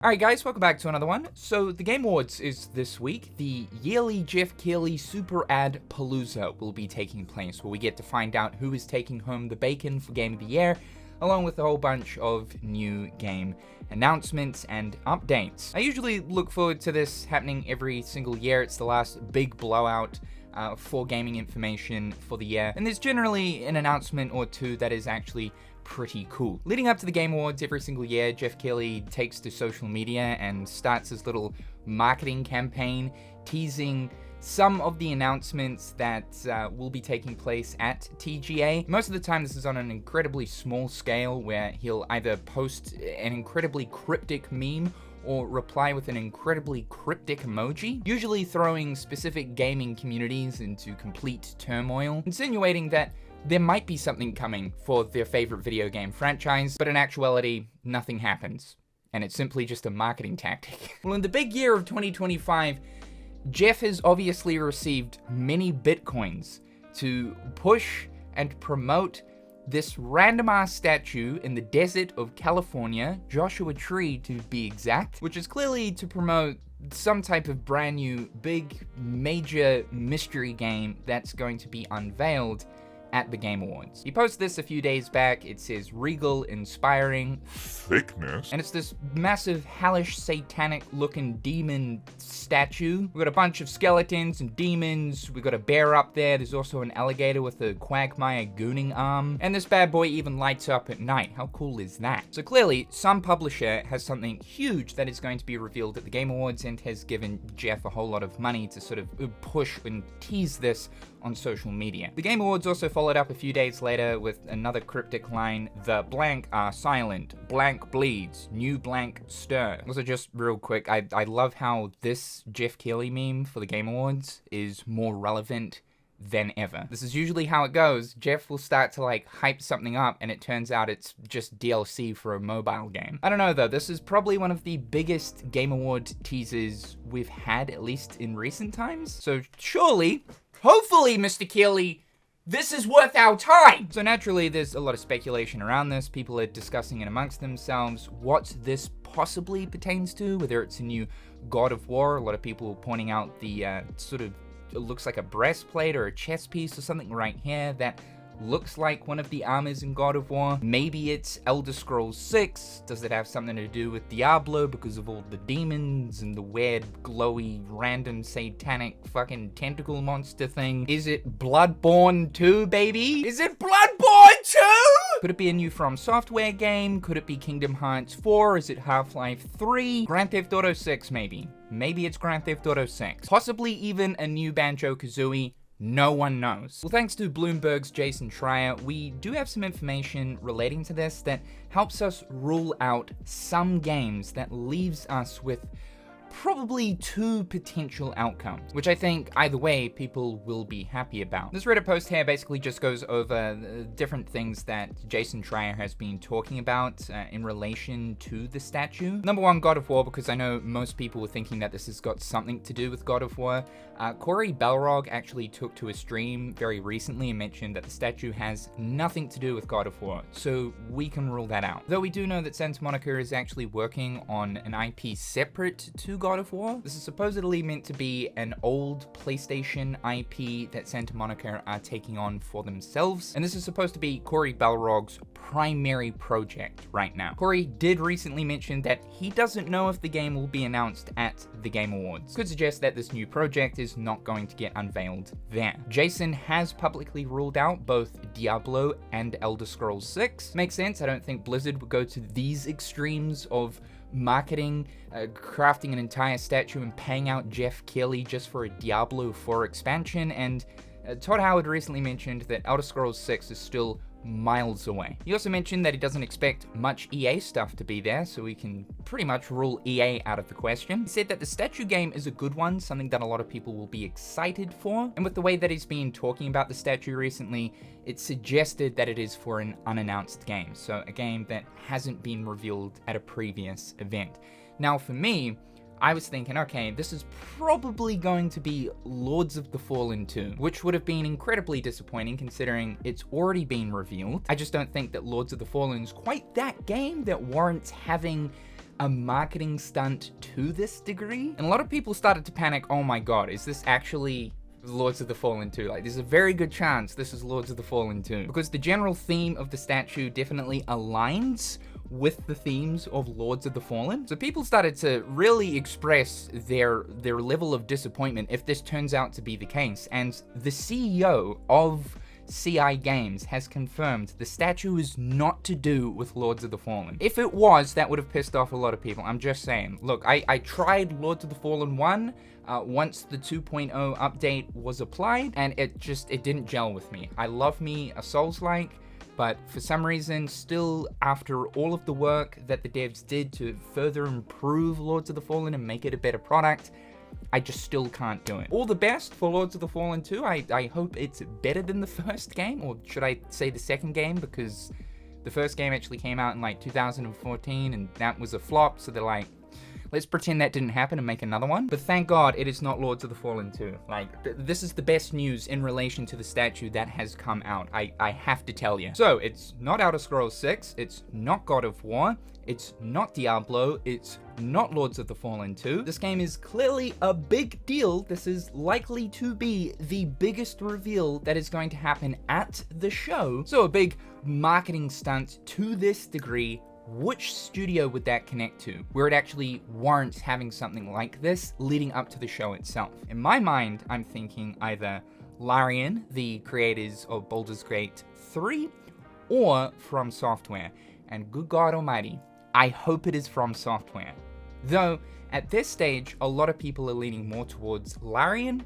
Alright guys, welcome back to another one. So the Game Awards is this week. The yearly Geoff Keighley Super Ad Palooza will be taking place, where we get to find out who is taking home the bacon for Game of the Year, along with a whole bunch of new game announcements and updates. I usually look forward to this happening every single year. It's the last big blowout for gaming information for the year, and there's generally an announcement or two that is actually pretty cool. Leading up to the Game Awards every single year, Geoff Keighley takes to social media and starts his little marketing campaign, teasing some of the announcements that will be taking place at TGA. Most of the time this is on an incredibly small scale, where he'll either post an incredibly cryptic meme or reply with an incredibly cryptic emoji, usually throwing specific gaming communities into complete turmoil, insinuating that there might be something coming for their favorite video game franchise, but in actuality, nothing happens, and it's simply just a marketing tactic. Well, in the big year of 2025, Geoff has obviously received many bitcoins to push and promote this random-ass statue in the desert of California, Joshua Tree to be exact, which is clearly to promote some type of brand new, big, major mystery game that's going to be unveiled at the Game Awards. He posted this a few days back. It says regal, inspiring, thickness, and it's this massive, hellish, satanic looking demon statue. We've got a bunch of skeletons and demons. We've got a bear up there. There's also an alligator with a quagmire gooning arm, and this bad boy even lights up at night. How cool is that? So clearly, some publisher has something huge that is going to be revealed at the Game Awards and has given Geoff a whole lot of money to sort of push and tease this on social media. The Game Awards also followed up a few days later with another cryptic line: the blank are silent, blank bleeds, new blank stir. Also, just real quick, I love how this Geoff Keighley meme for the Game Awards is more relevant than ever. This is usually how it goes. Geoff will start to hype something up, and it turns out it's just DLC for a mobile game. I don't know though, this is probably one of the biggest Game Award teasers we've had, at least in recent times. So surely, hopefully, Mr. Keighley, this is worth our time! So naturally, there's a lot of speculation around this. People are discussing it amongst themselves what this possibly pertains to, whether it's a new God of War. A lot of people pointing out the it looks like a breastplate or a chest piece or something right here that looks like one of the armors in God of War. Maybe it's Elder Scrolls 6. Does it have something to do with Diablo because of all the demons and the weird, glowy, random, satanic fucking tentacle monster thing? Is it Bloodborne 2, baby? Is it Bloodborne 2? Could it be a new From Software game? Could it be Kingdom Hearts 4? Is it Half-Life 3? Grand Theft Auto 6, maybe. Maybe it's Grand Theft Auto 6. Possibly even a new Banjo-Kazooie. No one knows. Well, thanks to Bloomberg's Jason Schreier, we do have some information relating to this that helps us rule out some games that leaves us with probably two potential outcomes, which I think either way people will be happy about. This Reddit post here basically just goes over different things that Jason Schreier has been talking about in relation to the statue. Number one, God of War, because I know most people were thinking that this has got something to do with God of War. Corey Balrog actually took to a stream very recently and mentioned that the statue has nothing to do with God of War, so we can rule that out. Though we do know that Santa Monica is actually working on an IP separate to God of War. This is supposedly meant to be an old PlayStation IP that Santa Monica are taking on for themselves, and this is supposed to be Corey Balrog's primary project right now. Corey did recently mention that he doesn't know if the game will be announced at the Game Awards. Could suggest that this new project is not going to get unveiled there. Jason has publicly ruled out both Diablo and Elder Scrolls 6. Makes sense. I don't think Blizzard would go to these extremes of marketing, crafting an entire statue and paying out Geoff Keighley just for a Diablo 4 expansion, and Todd Howard recently mentioned that Elder Scrolls 6 is still miles away. He also mentioned that he doesn't expect much EA stuff to be there, so we can pretty much rule EA out of the question. He said that the statue game is a good one, something that a lot of people will be excited for, and with the way that he's been talking about the statue recently, it suggested that it is for an unannounced game, so a game that hasn't been revealed at a previous event. Now for me, I was thinking, okay, this is probably going to be Lords of the Fallen 2, which would have been incredibly disappointing considering it's already been revealed. I just don't think that Lords of the Fallen's quite that game that warrants having a marketing stunt to this degree? And a lot of people started to panic, oh my god, is this actually Lords of the Fallen 2? Like, there's a very good chance this is Lords of the Fallen 2. Because the general theme of the statue definitely aligns with the themes of Lords of the Fallen. So people started to really express their level of disappointment if this turns out to be the case. And the CEO of CI Games has confirmed the statue is not to do with Lords of the Fallen. If it was, that would have pissed off a lot of people. I'm just saying. Look, I tried Lords of the Fallen 1 once the 2.0 update was applied, and it didn't gel with me. I love me a Souls-like, but for some reason, still after all of the work that the devs did to further improve Lords of the Fallen and make it a better product, I just still can't do it. All the best for Lords of the Fallen 2. I hope it's better than the first game, or should I say the second game, because the first game actually came out in like 2014 and that was a flop, so they're like, let's pretend that didn't happen and make another one. But thank God it is not Lords of the Fallen 2. Like, this is the best news in relation to the statue that has come out. I have to tell you. So, it's not Elder Scrolls 6, it's not God of War, it's not Diablo, it's not Lords of the Fallen 2. This game is clearly a big deal. This is likely to be the biggest reveal that is going to happen at the show. So a big marketing stunt to this degree. Which studio would that connect to, where it actually warrants having something like this leading up to the show itself? In my mind, I'm thinking either Larian, the creators of Baldur's Gate 3, or From Software. And good God almighty, I hope it is From Software. Though, at this stage, a lot of people are leaning more towards Larian,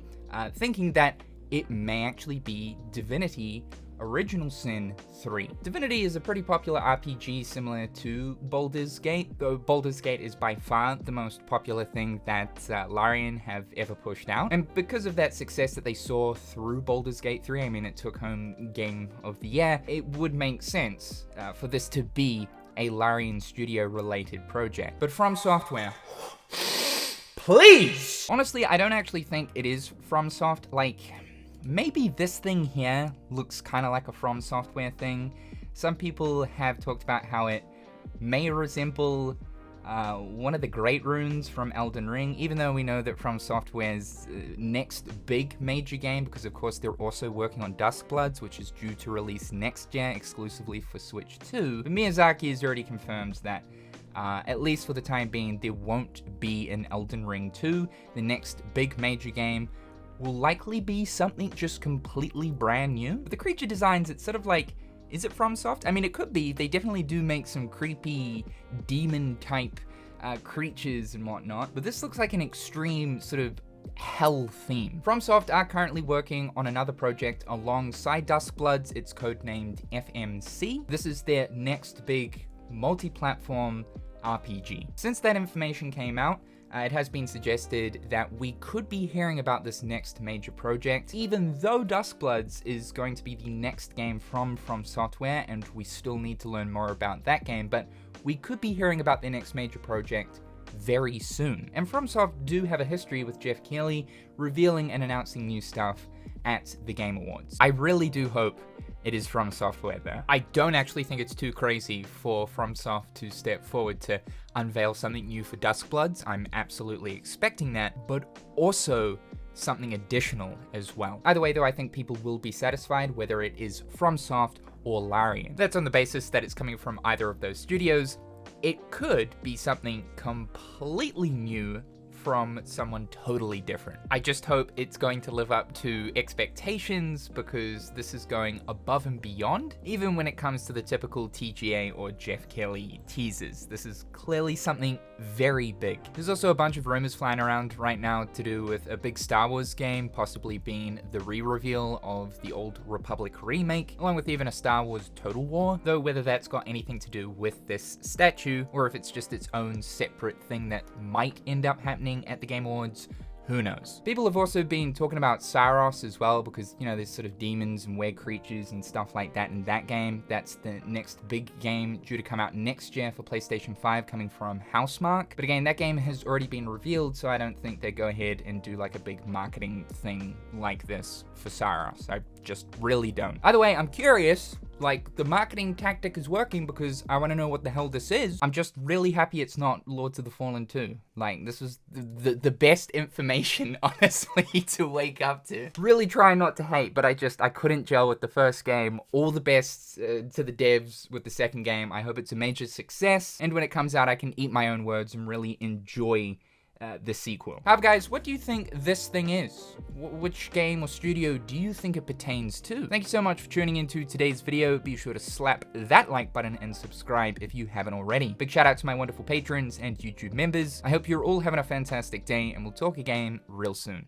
thinking that it may actually be Divinity Original Sin 3. Divinity is a pretty popular RPG similar to Baldur's Gate, though Baldur's Gate is by far the most popular thing that Larian have ever pushed out. And because of that success that they saw through Baldur's Gate 3, I mean, it took home Game of the Year, it would make sense for this to be a Larian Studio related project. But From Software, please! Honestly, I don't actually think it is FromSoft. Like, maybe this thing here looks kind of like a From Software thing. Some people have talked about how it may resemble one of the Great Runes from Elden Ring, even though we know that From Software's next big major game, because of course they're also working on Duskbloods, which is due to release next year exclusively for Switch 2. But Miyazaki has already confirmed that at least for the time being, there won't be an Elden Ring 2. The next big major game will likely be something just completely brand new. But the creature designs, it's sort of like, is it FromSoft? I mean, it could be. They definitely do make some creepy demon-type creatures and whatnot, but this looks like an extreme sort of hell theme. FromSoft are currently working on another project alongside Duskbloods. It's codenamed FMC. This is their next big multi-platform RPG. Since that information came out, it has been suggested that we could be hearing about this next major project, even though Duskbloods is going to be the next game from Software, and we still need to learn more about that game, but we could be hearing about their next major project very soon. And FromSoft do have a history with Geoff Keighley revealing and announcing new stuff at the Game Awards. I really do hope it is From Software there. I don't actually think it's too crazy for FromSoft to step forward to unveil something new for Duskbloods. I'm absolutely expecting that, but also something additional as well. Either way though, I think people will be satisfied whether it is FromSoft or Larian. That's on the basis that it's coming from either of those studios. It could be something completely new from someone totally different. I just hope it's going to live up to expectations, because this is going above and beyond, even when it comes to the typical TGA or Geoff Keighley teases. This is clearly something very big. There's also a bunch of rumors flying around right now to do with a big Star Wars game possibly being the re-reveal of the Old Republic remake, along with even a Star Wars Total War, though whether that's got anything to do with this statue, or if it's just its own separate thing that might end up happening at the Game Awards, who knows? People have also been talking about Saros as well, because, you know, there's sort of demons and weird creatures and stuff like that in that game. That's the next big game due to come out next year for PlayStation 5, coming from Housemarque. But again, that game has already been revealed, so I don't think they go ahead and do like a big marketing thing like this for Saros. I just really don't. Either way, I'm curious Like, the marketing tactic is working because I want to know what the hell this is. I'm just really happy it's not Lords of the Fallen 2. Like, this was the best information, honestly, to wake up to. Really trying not to hate, but I couldn't gel with the first game. All the best to the devs with the second game. I hope it's a major success, and when it comes out, I can eat my own words and really enjoy the sequel. However, guys, what do you think this thing is? Which game or studio do you think it pertains to? Thank you so much for tuning into today's video. Be sure to slap that like button and subscribe if you haven't already. Big shout out to my wonderful patrons and YouTube members. I hope you're all having a fantastic day, and we'll talk again real soon.